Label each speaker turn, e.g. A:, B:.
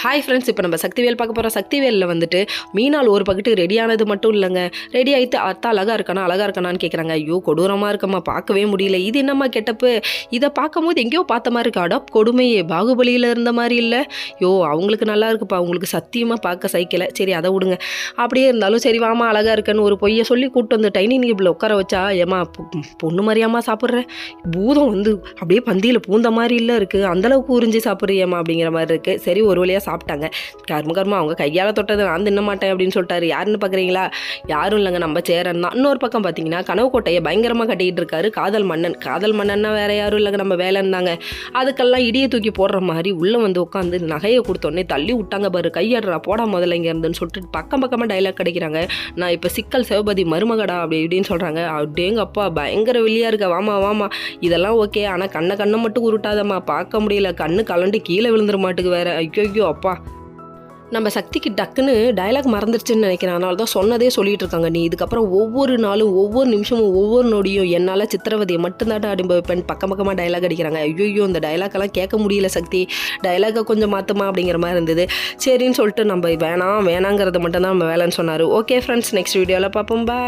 A: Hi friends, இப்போ நம்ம சக்திவேல் பார்க்க போகிறோம். சக்திவேலில் வந்துட்டு மீனால் ஒரு பக்கெட்டு ரெடியானது மட்டும் இல்லைங்க, ரெடி ஆகிட்டு அத்தா அழகாக இருக்கானான்னு கேட்குறாங்க. ஐயோ கொடூரமாக இருக்கம்மா, பார்க்கவே முடியல. இது என்னம்மா கெட்டப்பு, இதை பார்க்கும்போது எங்கேயோ பார்த்த மாதிரி இருக்கு. அடா கொடுமையே, பாகுபலியில் இருந்த மாதிரி இல்லை. யோ அவங்களுக்கு நல்லா இருக்குப்பா, அவங்களுக்கு சத்தியமாக பார்க்க சைக்கிளை. சரி அதை விடுங்க. அப்படியே இருந்தாலும் சரி வாமா அழகாக இருக்குன்னு ஒரு பொய்யை சொல்லி கூப்பிட்டு வந்து டைனிங் டேபிளில் உட்கார வச்சா, ஏமா பொண்ணு மாதிரியாம்மா சாப்பிட்றேன், பூதம் வந்து அப்படியே பந்தியில் பூந்த மாதிரி இல்லை இருக்குது, அந்தளவுக்கு உறிஞ்சி சாப்பிட்றியம்மா அப்படிங்கிற மாதிரி இருக்குது. சரி ஒரு வழியாக சாப்பிட்டாங்க. கர்ம அவங்க கையால் தொட்டது நான் தின்ன மாட்டேன் அப்படின்னு சொல்லிட்டாரு. யாருன்னு பார்க்குறீங்களா? யாரும் இல்லைங்க, நம்ம சேரன் தான். இன்னொரு பக்கம் பார்த்தீங்கன்னா கனவு கோட்டையை பயங்கரமாக கட்டிக்கிட்டு இருக்காரு காதல் மன்னன்னா வேற யாரும் இல்லைங்க, நம்ம வேலைன்னு தாங்க. அதுக்கெல்லாம் இடியை தூக்கி போடுற மாதிரி உள்ளே வந்து உட்காந்து நகையை கொடுத்தோடனே தள்ளி விட்டாங்க பாரு. கையாடுறா போடா முதல்ல இங்கே இருந்துன்னு சொல்லிட்டு பக்கமாக டைலாக் கிடைக்கிறாங்க. நான் இப்போ சிக்கல் சிவபதி மருமகடா அப்படி இப்படின்னு சொல்கிறாங்க. அப்படியேங்க அப்பா பயங்கர வெளியாக இருக்க. வாமா இதெல்லாம் ஓகே, ஆனால் கண்ணை மட்டும் உருட்டாதம்மா, பார்க்க முடியல, கண்ணு கலண்டு கீழே விழுந்துட மாட்டுக்கு வேற. ஐயோ அப்பா. நம்ம சக்திக்கு டக்குன்னு டயலாக் மறந்துடுச்சுன்னு நினைக்கிறேன். அதனால தான் சொன்னதே சொல்லிட்டு இருக்காங்க. நீ இதுக்கப்புறம் ஒவ்வொரு நாளும் ஒவ்வொரு நிமிஷமும் ஒவ்வொரு நொடியும் என்னால் சித்திரவதையை மட்டும்தான் அனுபவிப்பேன். பக்கமாக டைலாக் அடிக்கிறாங்க. ஐயோ இந்த டைலாக்கெல்லாம் கேட்க முடியல சக்தி, டைலாக்கை கொஞ்சம் மாற்றுமா அப்படிங்கிற மாதிரி இருந்தது. சரின்னு சொல்லிட்டு நம்ம வேணாங்கிறத மட்டும்தான் நம்ம வேலைன்னு சொன்னார். ஓகே ஃப்ரெண்ட்ஸ், நெக்ஸ்ட் வீடியோவில் பார்ப்போம். பாய்.